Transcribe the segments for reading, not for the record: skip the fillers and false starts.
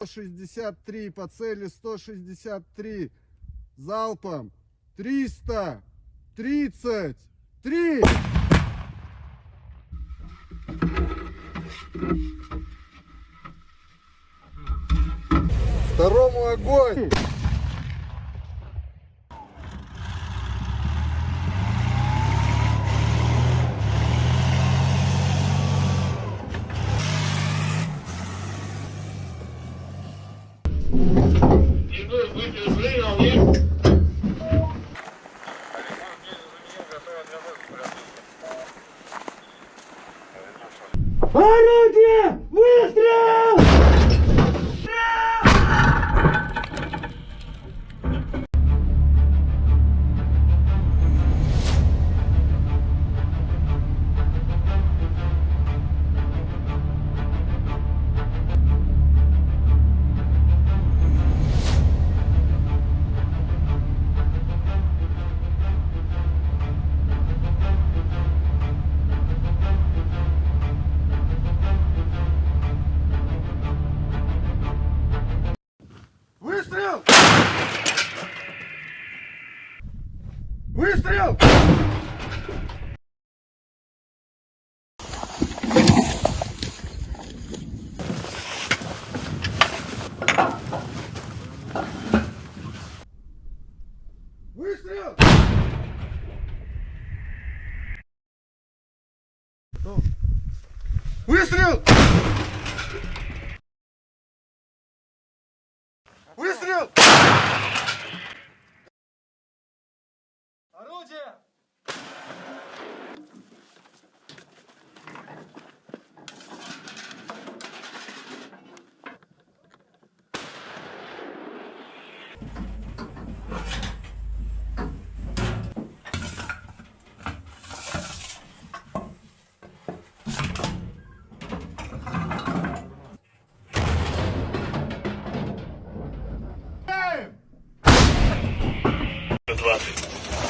163 по цели, 163 залпом, 333. Второму огонь. Орудие! Выстрел! Выстрел! Выстрел! Выстрел! Выстрел! Выстрел! Орудие!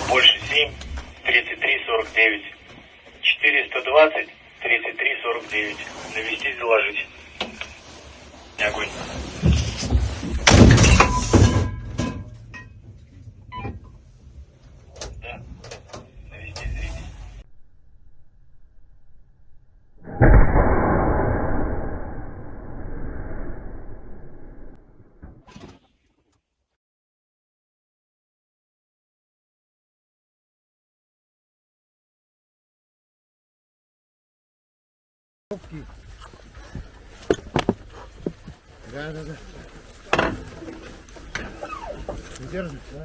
Больше 7, 33, 49. 420, 33, 49. Навестись, доложить. Огонь. Да. Навестись, зритель. Да. Держи, да.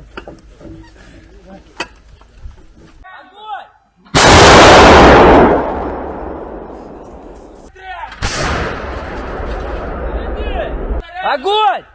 Огонь! Огонь!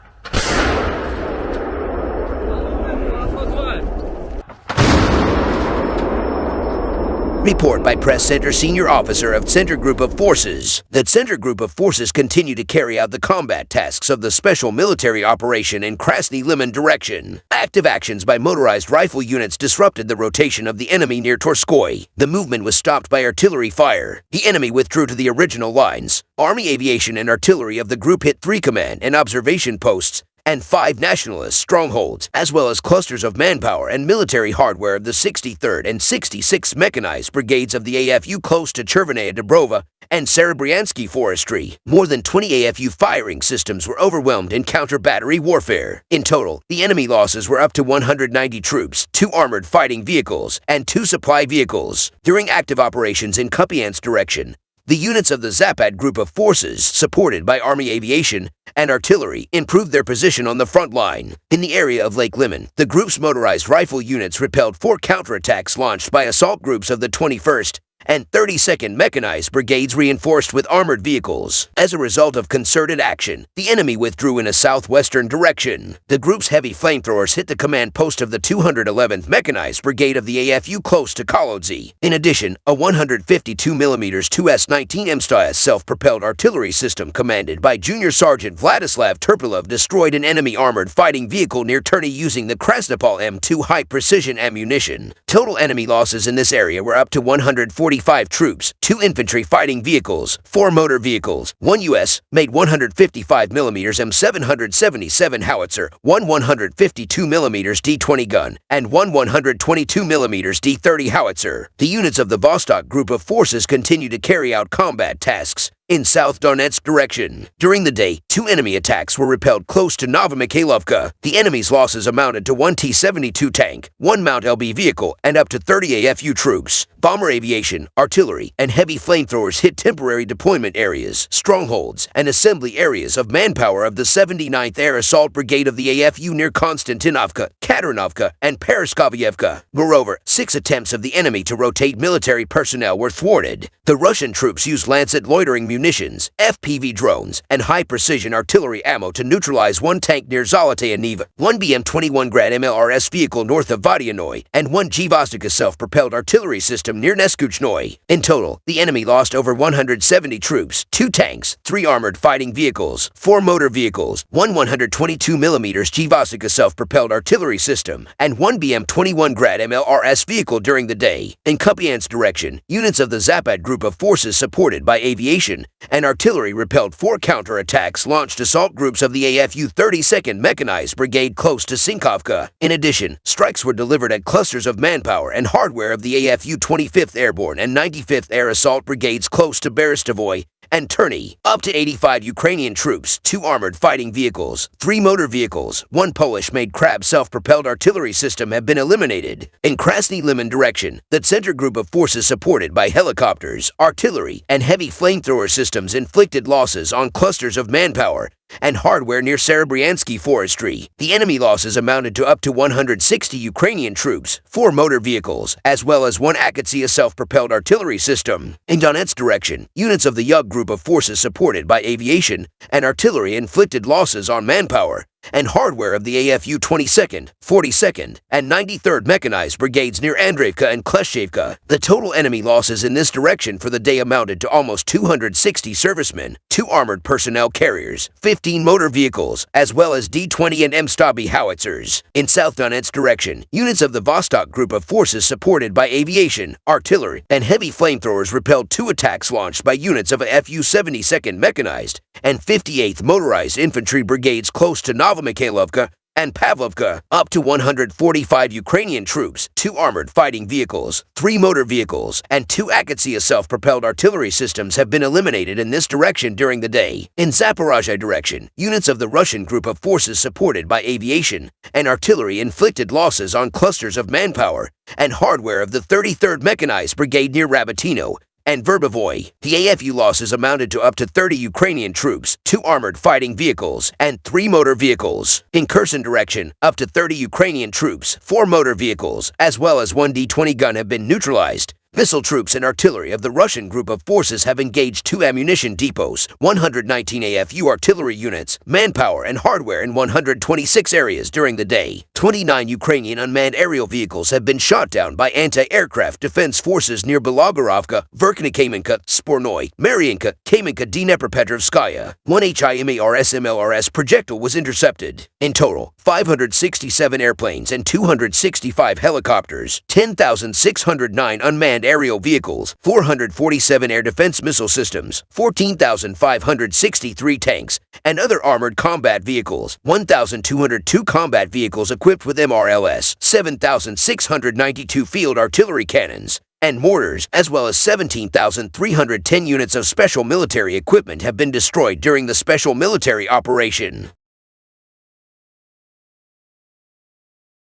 Report by Press Center Senior Officer of Center Group of Forces. The Center Group of Forces continue to carry out the combat tasks of the Special Military Operation in Krasny-Liman direction. Active actions by motorized rifle units disrupted the rotation of the enemy near Torskoy. The movement was stopped by artillery fire. The enemy withdrew to the original lines. Army aviation and artillery of the group hit 3 command and observation posts and 5 nationalist strongholds, as well as clusters of manpower and military hardware of the 63rd and 66th Mechanized Brigades of the AFU close to Chervenaya Dubrova and Serebryansky Forestry. More than 20 AFU firing systems were overwhelmed in counter-battery warfare. In total, the enemy losses were up to 190 troops, 2 armored fighting vehicles, and 2 supply vehicles. During active operations in Kupiansk direction, the units of the Zapad Group of Forces, supported by Army aviation and artillery, improved their position on the front line. In the area of Lake Liman, the group's motorized rifle units repelled 4 counterattacks launched by assault groups of the 21st and 32nd Mechanized Brigades reinforced with armored vehicles. As a result of concerted action, the enemy withdrew in a southwestern direction. The group's heavy flamethrowers hit the command post of the 211th Mechanized Brigade of the AFU close to Kolodzy. In addition, a 152mm 2S-19M style self-propelled artillery system commanded by Junior Sergeant Vladislav Turpilov destroyed an enemy armored fighting vehicle near Terny using the Krasnopol M2 high-precision ammunition. Total enemy losses in this area were up to 145 45 troops, 2 infantry fighting vehicles, 4 motor vehicles, 1 U.S.-made 155mm M777 howitzer, 1 152mm D-20 gun, and 1 122mm D-30 howitzer. The units of the Vostok Group of Forces continue to carry out combat tasks in South Donetsk direction. During the day, 2 enemy attacks were repelled close to Novomikhailivka. The enemy's losses amounted to 1 T-72 tank, 1 Mount LB vehicle, and up to 30 AFU troops. Bomber aviation, artillery, and heavy flamethrowers hit temporary deployment areas, strongholds, and assembly areas of manpower of the 79th Air Assault Brigade of the AFU near Konstantinovka, Katerinovka, and Pereskovyevka. Moreover, 6 attempts of the enemy to rotate military personnel were thwarted. The Russian troops used Lancet loitering munitions, FPV drones, and high-precision artillery ammo to neutralize 1 tank near Zolotaya Niva, 1 BM-21 Grad MLRS vehicle north of Vodianoy, and 1 Gvozdika self-propelled artillery system near Neskuchnoy. In total, the enemy lost over 170 troops, 2 tanks, 3 armored fighting vehicles, 4 motor vehicles, 1 122mm Gvozdika self-propelled artillery system, and 1 BM-21 Grad MLRS vehicle during the day. In Kupiansk direction, units of the Zapad Group of Forces supported by aviation and artillery repelled 4 counterattacks launched assault groups of the AFU 32nd Mechanized Brigade close to Sinkovka. In addition, strikes were delivered at clusters of manpower and hardware of the AFU 25th Airborne and 95th Air Assault Brigades close to Berestovoy and Terny. Up to 85 Ukrainian troops, 2 armored fighting vehicles, 3 motor vehicles, 1 Polish-made Krab self-propelled artillery system have been eliminated. In Krasny Liman direction, the Center Group of Forces supported by helicopters, artillery, and heavy flamethrower systems inflicted losses on clusters of manpower and hardware near Serebryansky Forestry. The enemy losses amounted to up to 160 Ukrainian troops, 4 motor vehicles, as well as 1 Akatsia self-propelled artillery system. In Donetsk direction, units of the Yug Group of Forces supported by aviation and artillery inflicted losses on manpower and hardware of the AFU 22nd, 42nd, and 93rd Mechanized Brigades near Andreevka and Kleshchevka. The total enemy losses in this direction for the day amounted to almost 260 servicemen, 2 armored personnel carriers, 15 motor vehicles, as well as D-20 and M-Stabi howitzers. In South Donetsk direction, units of the Vostok Group of Forces supported by aviation, artillery, and heavy flamethrowers repelled 2 attacks launched by units of AFU 72nd Mechanized and 58th Motorized Infantry Brigades close to Novomikhailivka and Pavlovka. Up to 145 Ukrainian troops, 2 armored fighting vehicles, 3 motor vehicles, and 2 Akatsia self-propelled artillery systems have been eliminated in this direction during the day. In Zaporozhye direction, units of the Russian Group of Forces supported by aviation and artillery inflicted losses on clusters of manpower and hardware of the 33rd Mechanized Brigade near Rabatino and Verbovoy. The AFU losses amounted to up to 30 Ukrainian troops, 2 armored fighting vehicles, and 3 motor vehicles. In Kherson direction, up to 30 Ukrainian troops, 4 motor vehicles, as well as 1 D-20 gun have been neutralized. Missile troops and artillery of the Russian Group of Forces have engaged 2 ammunition depots, 119 AFU artillery units, manpower and hardware in 126 areas during the day. 29 Ukrainian unmanned aerial vehicles have been shot down by anti-aircraft defense forces near Belogorovka, Verkhnekamenka, Spornoy, Mariinka, Kamenka, Dnepropetrovskaya. 1 HIMARS MLRS projectile was intercepted. In total, 567 airplanes and 265 helicopters, 10,609 unmanned aerial vehicles, 447 air defense missile systems, 14,563 tanks, and other armored combat vehicles, 1,202 combat vehicles equipped with MRLS, 7,692 field artillery cannons, and mortars, as well as 17,310 units of special military equipment have been destroyed during the special military operation.